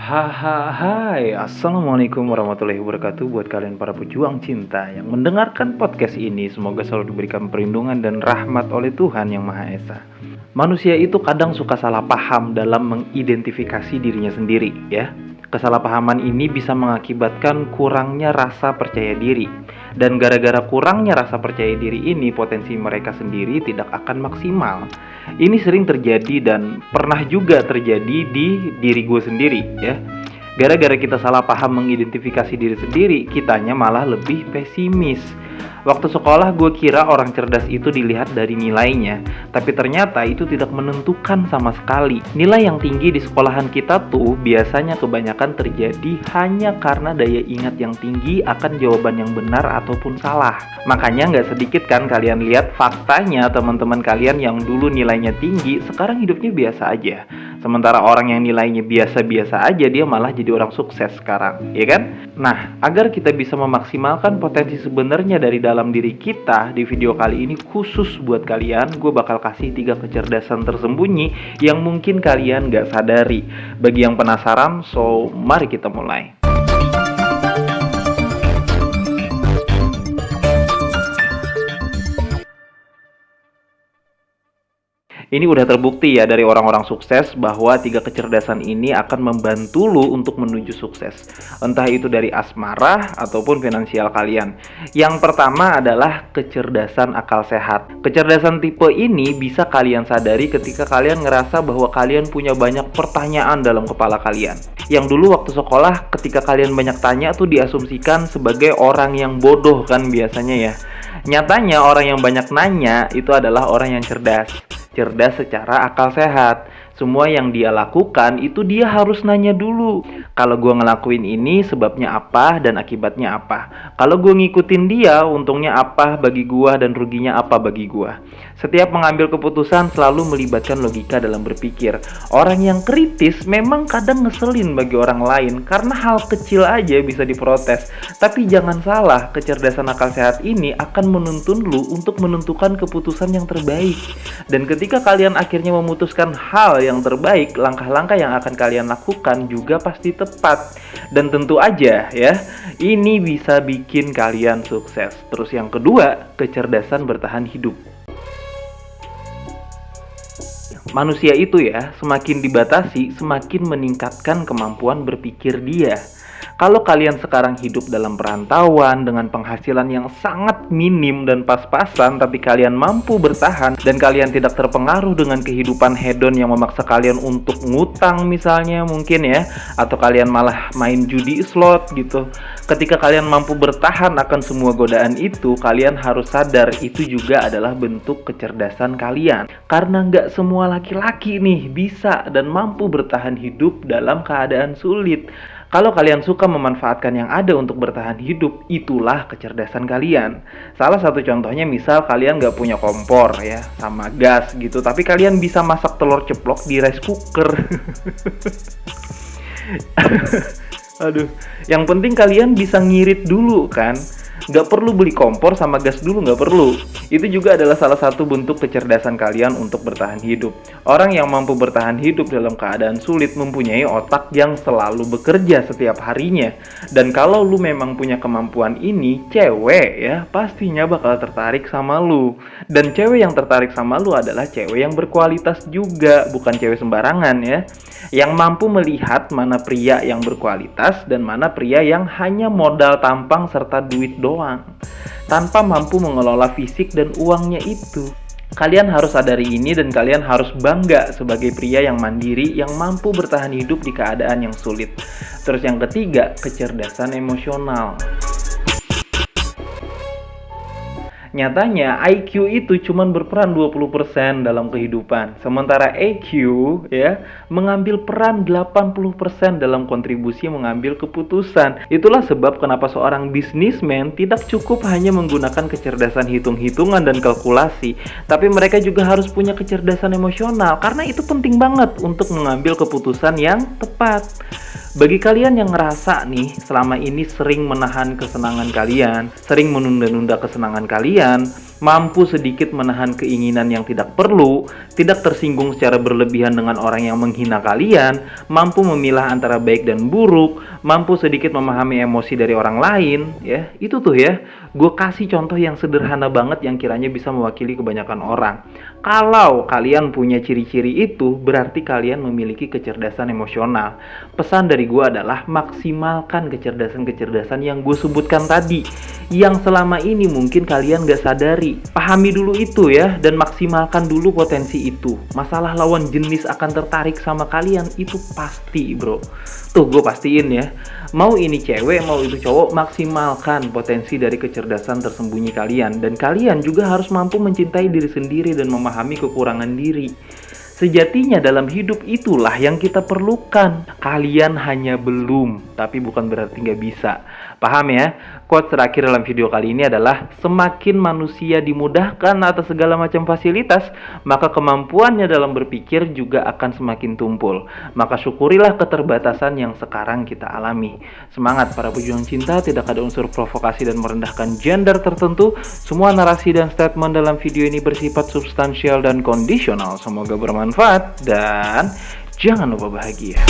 Hai, Assalamualaikum warahmatullahi wabarakatuh. Buat kalian para pejuang cinta yang mendengarkan podcast ini, semoga selalu diberikan perlindungan dan rahmat oleh Tuhan Yang Maha Esa. Manusia itu kadang suka salah paham dalam mengidentifikasi dirinya sendiri, ya. Kesalahpahaman ini bisa mengakibatkan kurangnya rasa percaya diri. Dan gara-gara kurangnya rasa percaya diri ini, potensi mereka sendiri tidak akan maksimal. Ini sering terjadi dan pernah juga terjadi di diri gue sendiri, ya. Gara-gara kita salah paham mengidentifikasi diri sendiri, kitanya malah lebih pesimis. Waktu sekolah gue kira orang cerdas itu dilihat dari nilainya, tapi ternyata itu tidak menentukan sama sekali. Nilai yang tinggi di sekolahan kita tuh biasanya kebanyakan terjadi hanya karena daya ingat yang tinggi akan jawaban yang benar ataupun salah. Makanya nggak sedikit kan kalian lihat faktanya teman-teman kalian yang dulu nilainya tinggi, sekarang hidupnya biasa aja. Sementara orang yang nilainya biasa-biasa aja, dia malah jadi orang sukses sekarang, ya kan? Nah, agar kita bisa memaksimalkan potensi sebenarnya dari dalam diri kita, di video kali ini khusus buat kalian, gue bakal kasih 3 kecerdasan tersembunyi yang mungkin kalian gak sadari. Bagi yang penasaran, so mari kita mulai. Ini udah terbukti ya dari orang-orang sukses bahwa 3 kecerdasan ini akan membantu lu untuk menuju sukses. Entah itu dari asmara ataupun finansial kalian. Yang pertama adalah kecerdasan akal sehat. Kecerdasan tipe ini bisa kalian sadari ketika kalian ngerasa bahwa kalian punya banyak pertanyaan dalam kepala kalian. Yang dulu waktu sekolah ketika kalian banyak tanya tuh diasumsikan sebagai orang yang bodoh kan biasanya ya. Nyatanya orang yang banyak nanya itu adalah orang yang cerdas. Cerdas secara akal sehat. Semua yang dia lakukan itu dia harus nanya dulu. Kalau gue ngelakuin ini sebabnya apa dan akibatnya apa. Kalau gue ngikutin dia untungnya apa bagi gue dan ruginya apa bagi gue. Setiap mengambil keputusan selalu melibatkan logika dalam berpikir. Orang yang kritis memang kadang ngeselin bagi orang lain karena hal kecil aja bisa diprotes. Tapi jangan salah, kecerdasan akal sehat ini akan menuntun lu untuk menentukan keputusan yang terbaik. Dan ketika kalian akhirnya memutuskan hal yang terbaik, langkah-langkah yang akan kalian lakukan juga pasti tepat. Dan tentu aja ya, ini bisa bikin kalian sukses. Terus yang kedua, kecerdasan bertahan hidup. Manusia itu ya, semakin dibatasi, semakin meningkatkan kemampuan berpikir dia. Kalau kalian sekarang hidup dalam perantauan dengan penghasilan yang sangat minim dan pas-pasan, tapi kalian mampu bertahan dan kalian tidak terpengaruh dengan kehidupan hedon yang memaksa kalian untuk ngutang misalnya mungkin ya, atau kalian malah main judi slot gitu. Ketika kalian mampu bertahan akan semua godaan itu, kalian harus sadar itu juga adalah bentuk kecerdasan kalian. Karena nggak semua laki-laki nih bisa dan mampu bertahan hidup dalam keadaan sulit. Kalau kalian suka memanfaatkan yang ada untuk bertahan hidup, itulah kecerdasan kalian. Salah satu contohnya misal kalian gak punya kompor ya, sama gas gitu, tapi kalian bisa masak telur ceplok di rice cooker. Aduh, yang penting kalian bisa ngirit dulu kan. Gak perlu beli kompor sama gas dulu, gak perlu. Itu juga adalah salah satu bentuk kecerdasan kalian untuk bertahan hidup. Orang yang mampu bertahan hidup dalam keadaan sulit mempunyai otak yang selalu bekerja setiap harinya. Dan kalau lu memang punya kemampuan ini, cewek ya pastinya bakal tertarik sama lu. Dan cewek yang tertarik sama lu adalah cewek yang berkualitas juga, bukan cewek sembarangan ya. Yang mampu melihat mana pria yang berkualitas dan mana pria yang hanya modal tampang serta duit doang, tanpa mampu mengelola fisik dan uangnya itu. Kalian harus sadari ini dan kalian harus bangga sebagai pria yang mandiri yang mampu bertahan hidup di keadaan yang sulit. Terus yang ketiga, kecerdasan emosional. Nyatanya IQ itu cuma berperan 20% dalam kehidupan. Sementara EQ ya mengambil peran 80% dalam kontribusi mengambil keputusan. Itulah sebab kenapa seorang bisnismen tidak cukup hanya menggunakan kecerdasan hitung-hitungan dan kalkulasi, tapi mereka juga harus punya kecerdasan emosional karena itu penting banget untuk mengambil keputusan yang tepat. Bagi kalian yang ngerasa nih selama ini sering menahan kesenangan kalian, sering menunda-nunda kesenangan kalian, mampu sedikit menahan keinginan yang tidak perlu, tidak tersinggung secara berlebihan dengan orang yang menghina kalian, mampu memilah antara baik dan buruk, mampu sedikit memahami emosi dari orang lain, ya. Itu tuh ya, gue kasih contoh yang sederhana banget yang kiranya bisa mewakili kebanyakan orang. Kalau kalian punya ciri-ciri itu, berarti kalian memiliki kecerdasan emosional. Pesan dari gue adalah maksimalkan kecerdasan-kecerdasan yang gue sebutkan tadi, yang selama ini mungkin kalian gak sadari. Pahami dulu itu ya, dan maksimalkan dulu potensi itu. Masalah lawan jenis akan tertarik sama kalian itu pasti, bro. Tuh, gue pastiin ya, mau ini cewek, mau itu cowok, maksimalkan potensi dari kecerdasan tersembunyi kalian. Dan kalian juga harus mampu mencintai diri sendiri dan memahami kekurangan diri. Sejatinya dalam hidup itulah yang kita perlukan. Kalian hanya belum, tapi bukan berarti nggak bisa. Paham ya? Quotes terakhir dalam video kali ini adalah, semakin manusia dimudahkan atas segala macam fasilitas, maka kemampuannya dalam berpikir juga akan semakin tumpul. Maka syukurilah keterbatasan yang sekarang kita alami. Semangat para pejuang cinta, tidak ada unsur provokasi dan merendahkan gender tertentu. Semua narasi dan statement dalam video ini bersifat substansial dan kondisional. Semoga bermanfaat dan jangan lupa bahagia.